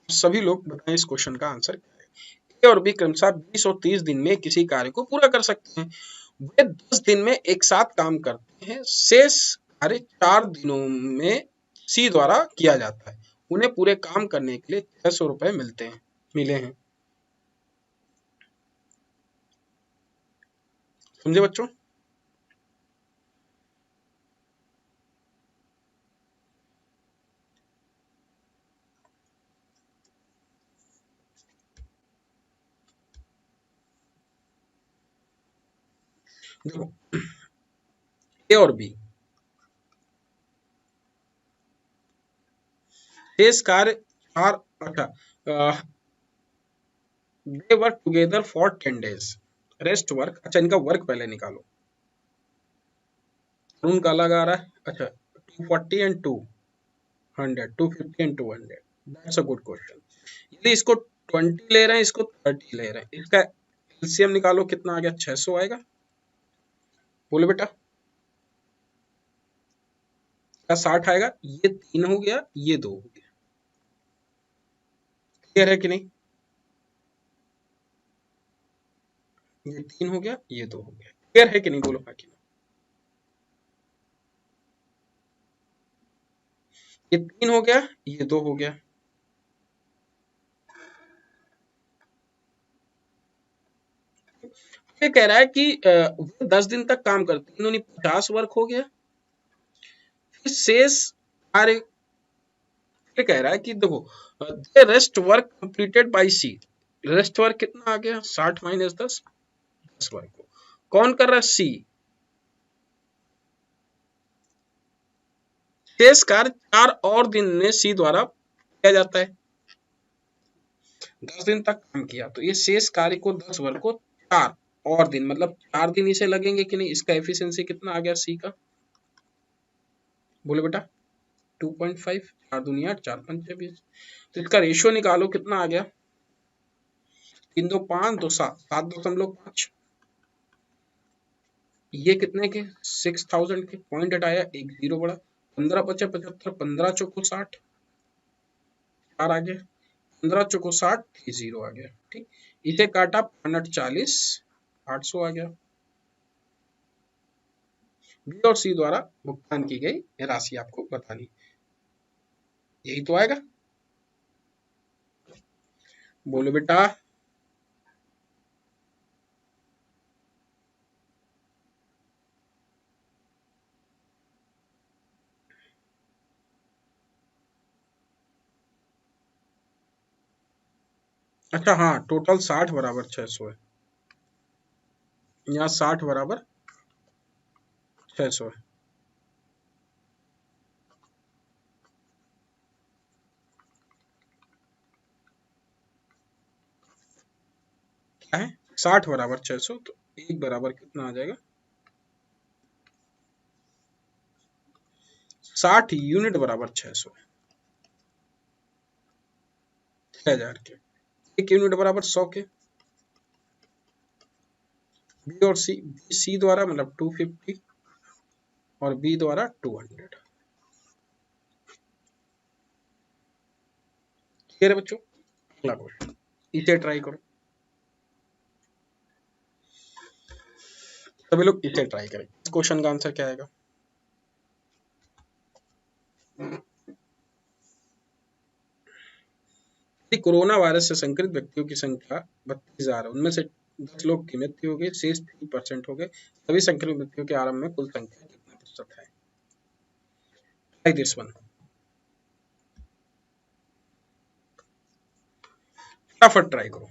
सभी लोग बताएं इस क्वेश्चन का आंसर क्या है। ए और बी क्रमशः 20 और 30 दिन में किसी कार्य को पूरा कर सकते हैं। वे 10 दिन में एक साथ काम करते हैं, शेष कार्य 4 दिनों में सी द्वारा किया जाता है। उन्हें पूरे काम करने के लिए 600 रुपए मिले हैं। समझे बच्चों। देखो ए और बी शेष कार्य 4, अच्छा they work together for 10 days, rest work, अच्छा इनका वर्क पहले निकालो। उनका अलग आ रहा है, अच्छा 240 and 200, 250 and 200, that's a good question. यदि इसको 20 ले रहे हैं, इसको 30 ले रहे हैं, इसका एलसीएम निकालो कितना आ गया 600 आएगा, बोले बेटा क्या 60 आएगा, ये 3 हो गया ये 2 हो गया। क्लियर है कि नहीं, ये 3 हो गया ये 2 हो गया। क्लियर है कि नहीं, बोलो हाँ कि नहीं। ये 3 हो गया ये 2 हो गया। ये कह रहा है कि वो 10 दिन तक काम करते हैं, इन्होंने 50 वर्क हो गया, फिर शेष कार्य ये कह रहा है कि देखो the rest work completed by C, rest work कितना आ गया 60 माइनस 10, 10 वर्क को कौन कर रहा है सी। शेष कार्य 4 और दिन में सी द्वारा किया जाता है, 10 दिन तक काम किया तो ये शेष कार्य को 10 वर्ग को 4 और दिन मतलब 4 दिन इसे लगेंगे कि नहीं, इसका एफिशिएंसी कितना आ गया सी का, बोले बेटा 2.5, 4 दूनी 8, 4 पंचे 20, तो इसका रेशियो निकालो कितना आ गया 3 2 5 2 7, 7.5, ये कितने के 6000 के, पॉइंट हटाया एक जीरो बढ़ा, 15 पचे 75, 15 चौको 60, 4 आ गया, 15 चौको 60, 0 आ गया, ठीक। इसे काटा 540, 800 आ गया। बी और सी द्वारा भुगतान की गई राशि आपको बतानी, यही तो आएगा, बोलो बेटा। अच्छा हाँ, टोटल 60 बराबर 600 है, यहाँ 60 बराबर 600 है, क्या है 60 बराबर 600, तो एक बराबर कितना आ जाएगा 60 यूनिट बराबर 600, 6000 के, एक यूनिट बराबर 100 के। बी और सी, सी द्वारा मतलब 250 और बी द्वारा 200, ठीक है बच्चों। अगला क्वेश्चन इसे ट्राई करो, सभी लोग इसे ट्राई करें, इस क्वेश्चन का आंसर क्या आएगा। कोरोना वायरस से संक्रमित व्यक्तियों की संख्या 32,000 है, उनमें से 10 लोग की मृत्यु हो गई, शेष 3% हो गए, सभी संक्रमित व्यक्तियों के आरंभ में कुल संख्या कितना प्रतिशत है। ट्राई दिस वन, फटाफट ट्राई करो।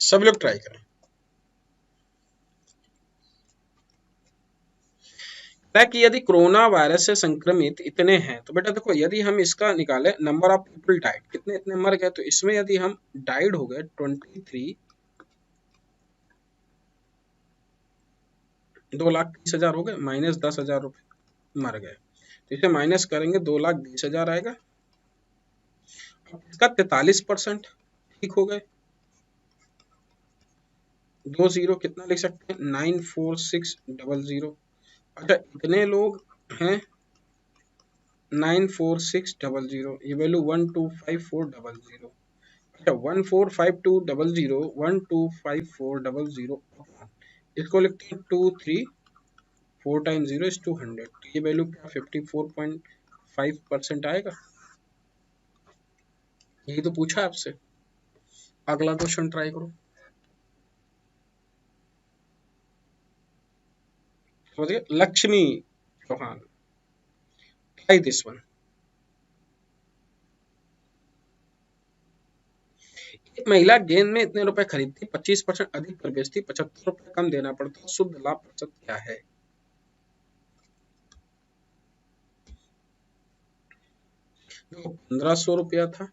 सब लोग ट्राई करें। कि यदि कोरोना वायरस से संक्रमित इतने हैं तो बेटा देखो, यदि हम इसका निकाले नंबर ऑफ पीपल डाइड, कितने इतने मर गए, तो इसमें यदि हम डाइड हो गए 23, 2,30,000 हो गए, माइनस 10,000 रुपए मर गए, तो इसे माइनस करेंगे 2,20,000 आएगा। इसका 43% ठीक हो गए, 2 जीरो कितना लिख सकते हैं 94600। अच्छा इतने लोग हैं 94600, ये वैल्यू 125,400, अच्छा 145,200, 125,400, इसको लिखते हैं 234 टाइम 0 इज 200, तो ये वैल्यू क्या 54.5% आएगा, यही तो पूछा आपसे। अगला क्वेश्चन ट्राई करो, समझिए Lakshmi Chauhan, try this one. एक महिला गेंद में इतने रुपए खरीदती, 25% अधिक पर बेचती, 75 रुपए कम देना पड़ता, शुद्ध लाभ प्रतिशत क्या है। 1500 रुपया था,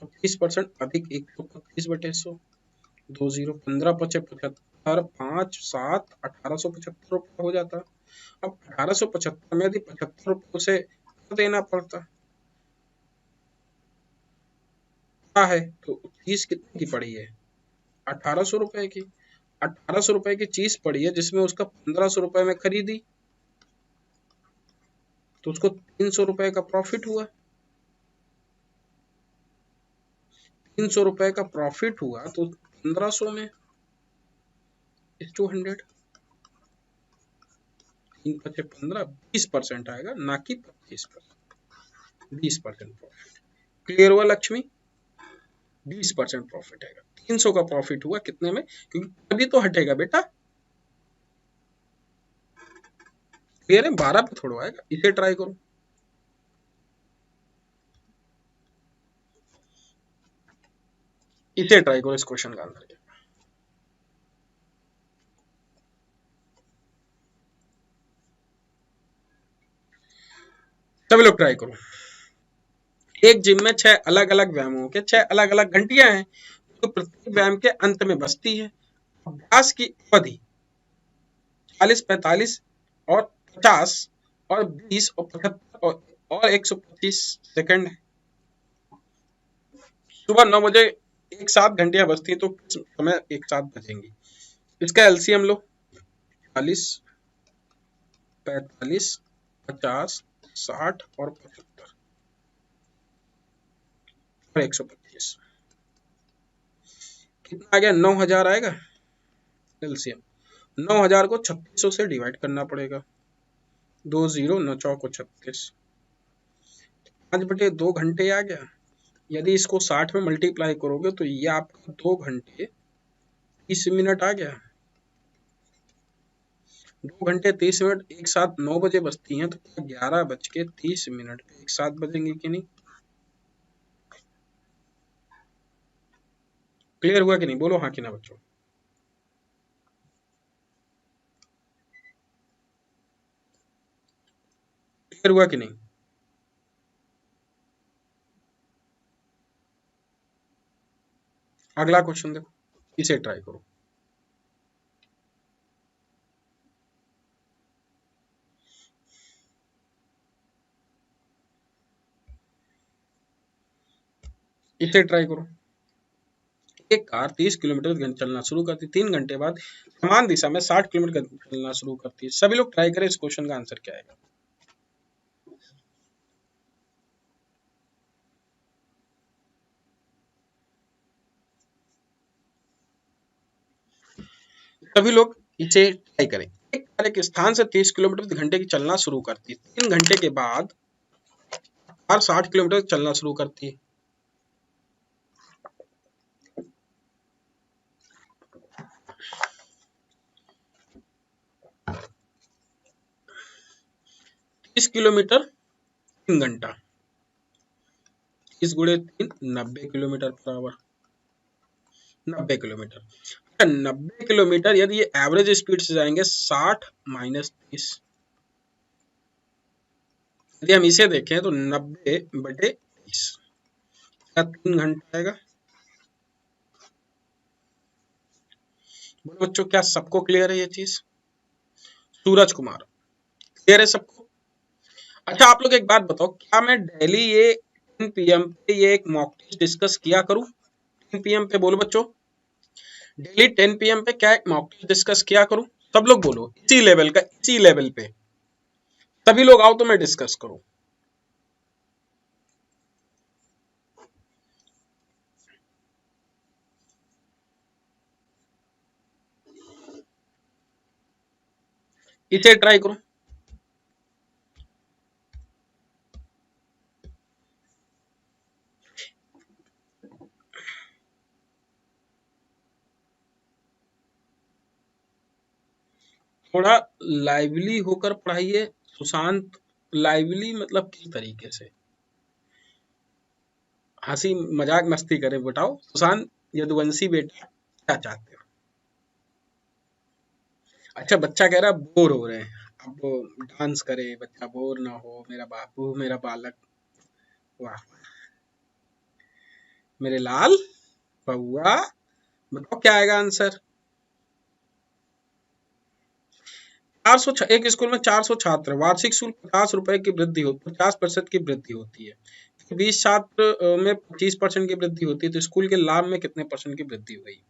25% अधिक 125/100, 2 जीरो 15 पचे 75, 5 7 1875 रुपया हो जाता। अब 1875 में यदि 75 रुपये उसे देना पड़ता है, तो चीज कितने की पड़ी है 1800 रुपए की, 1800 रुपए की चीज पड़ी है जिसमें उसका 1500 रुपए में खरीदी, तो उसको 300 रुपए का प्रॉफिट हुआ। ₹300 का प्रॉफिट हुआ तो 1500 में इस 200, 3 पचे 15, 20% आएगा, ना कि 25%। 20% प्रॉफिट। क्लियर हुआ लक्ष्मी? 20% प्रॉफिट आएगा। 300 का प्रॉफिट हुआ कितने में, क्योंकि अभी तो हटेगा बेटा। क्लियर है? 12 पे थोड़ा आएगा। इसे ट्राई करो। इसे ट्राई करो, इस क्वेश्चन का आंसर क्या। सभी लोग ट्राई करो। एक जिम में 6 अलग अलग व्यायामों के 6 अलग अलग घंटियां हैं, तो प्रत्येक व्यायाम के अंत में बजती है। अभ्यास की अवधि 40, 45 और 50 और 20 और 75 और 125 सेकंड है। सुबह 9 बजे एक साथ घंटियां बजती है, तो किस समय एक साथ बजेंगी? इसका एलसीएम लो। 40, 45, 50, 60 और 75 और 125, कितना आ गया? 9000 आएगा एलसीएम। 9000 को 3600 से डिवाइड करना पड़ेगा। 20 9 चौको 36, 5/2 घंटे आ गया। यदि इसको 60 में मल्टीप्लाई करोगे तो ये आपका 2 घंटे 30 मिनट आ गया। 2 घंटे 30 मिनट एक साथ 9 बजे बजती हैं, तो 11:30 पे एक साथ बजेंगे कि नहीं? क्लियर हुआ कि नहीं? बोलो हाँ कि ना बच्चों। क्लियर हुआ कि नहीं? अगला क्वेश्चन देखो, इसे ट्राई करो। इसे ट्राई करो। एक कार 30 किलोमीटर चलना शुरू करती, 3 घंटे बाद समान दिशा में 60 किलोमीटर चलना शुरू करती है। सभी लोग ट्राई करें, इस क्वेश्चन का आंसर क्या आएगा। सभी लोग इसे ट्राई करें। एक कार एक स्थान से 30 किलोमीटर प्रति घंटे की चलना शुरू करती है। 3 घंटे के बाद कार 60 किलोमीटर चलना शुरू करती है। तीस किलोमीटर 3 घंटा, 30 गुणे 3 90 किलोमीटर पर आवर। 90 किलोमीटर, अच्छा 90 किलोमीटर यदि ये एवरेज स्पीड से जाएंगे 60 माइनस 30, यदि हम इसे देखें तो 90/30, क्या 3 घंटा आएगा? बोलो बच्चों, क्या सबको क्लियर है ये चीज? सूरज कुमार, क्लियर है सबको? अच्छा आप लोग एक बात बताओ, क्या मैं डेली ये 10 PM पे ये एक मॉक टेस्ट डिस्कस किया करूं? 10 PM पे बोलो बच्चों, डेली 10 PM पे क्या एक मॉक टेस्ट डिस्कस किया करूं? सब लोग बोलो, इसी लेवल का, इसी लेवल पे सभी लोग आओ तो मैं डिस्कस करूं। इसे ट्राई करो। थोड़ा लाइवली होकर पढ़ाइए सुशांत। लाइवली मतलब किस तरीके से? हंसी मजाक मस्ती करे बताओ सुशांत, यदुवंशी बेटा क्या चाहते हो? अच्छा बच्चा कह रहा बोर हो रहे हैं, अब डांस करे, बच्चा बोर ना हो, मेरा बाबू मेरा बालक। वाह, मेरे लाल बउआ। बताओ क्या आएगा आंसर? 400, एक स्कूल में 400 छात्र, वार्षिक शुल्क ₹50 की वृद्धि हो 50% की वृद्धि होती है। 20 छात्र में 25% की वृद्धि होती है, तो स्कूल के लाभ में कितने परसेंट की वृद्धि हुई?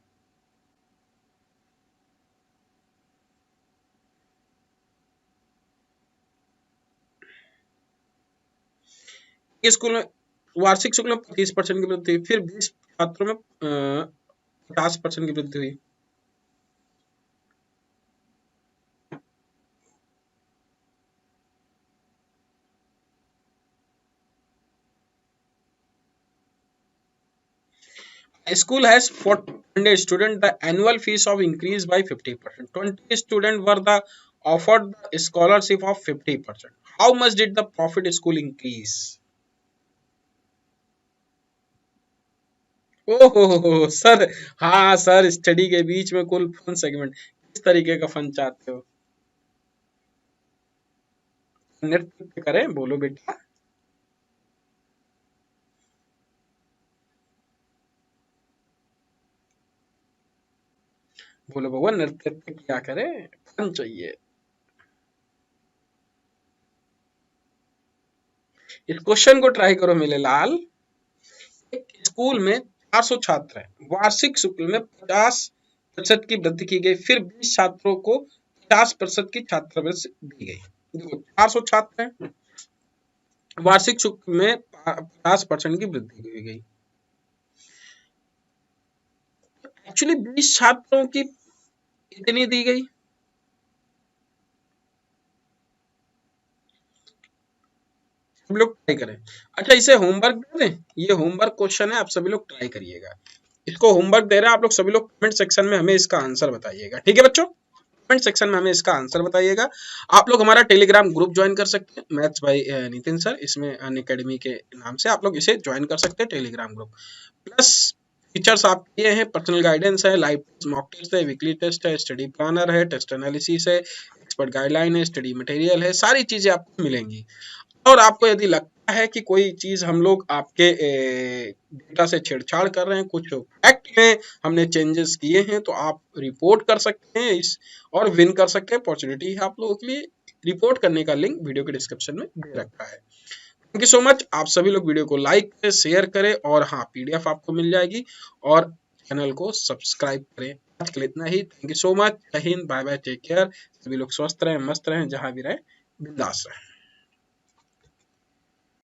स्कूल में वार्षिक शुल्क में 25% की वृद्धि हुई, फिर 20 छात्रों में 50% की वृद्धि हुई। School has 400 students. The annual fees of increased by 50%. 20 students were the offered the scholarship of 50%. How much did the profit school increase? ओहो सर, हाँ सर, स्टडी के बीच में कुल फन सेगमेंट, किस तरीके का फन चाहते हो? नृत्य करें, बोलो बेटा। बोलो बउआ, नृत्य क्या करें, फन चाहिए। इस क्वेश्चन को ट्राई करो मेरे लाल। एक स्कूल में 400 छात्र हैं, वार्षिक शुल्क में 50% की वृद्धि की गई, फिर 20 छात्रों को 50% की छात्रवृत्ति दी गई। देखो 400 छात्र हैं, वार्षिक शुल्क में 50% की वृद्धि की गई। एक्चुअली 20 छात्रों की इतनी दी गई। सब लोग ट्राई करें। अच्छा, इसे होमवर्क दे दें, ये होमवर्क क्वेश्चन है, आप सभी लोग ट्राई करिएगा। इसको होमवर्क दे रहे हैं, आप लोग सभी लोग कमेंट सेक्शन में हमें इसका आंसर बताइएगा, ठीक है बच्चों? कमेंट सेक्शन में हमें इसका आंसर बताइएगा। आप लोग हमारा टेलीग्राम ग्रुप ज्वाइन कर सकते हैं, मैथ्स बाय नितिन सर, इसमें अनअकैडमी के नाम से आप लोग इसे ज्वाइन कर सकते हैं टेलीग्राम ग्रुप। प्लस फीचर्स आपके ये हैं, पर्सनल गाइडेंस है, लाइव मॉक टेस्ट है, वीकली टेस्ट है, स्टडी प्लानर है, टेस्ट एनालिसिस है, एक्सपर्ट गाइडलाइन है, स्टडी मटेरियल है, सारी चीजें आपको मिलेंगी। और आपको यदि लगता है कि कोई चीज हम लोग आपके डेटा से छेड़छाड़ कर रहे हैं, कुछ फैक्ट में हमने चेंजेस किए हैं, तो आप रिपोर्ट कर सकते हैं इस और विन कर सकते हैं। अपॉर्चुनिटी है आप लोगों के लिए। रिपोर्ट करने का लिंक वीडियो के डिस्क्रिप्शन में दे रखा है। Thank you so much. आप सभी लोग वीडियो को लाइक करें, शेयर करें, और हाँ, पीडीएफ आपको मिल जाएगी, और चैनल को सब्सक्राइब करें। आज के लिए इतना ही। Thank you so much. जय हिंद, बाय बाय, टेक केयर। सभी लोग स्वस्थ रहें, मस्त रहें, जहां भी रहें बिंदास रहें।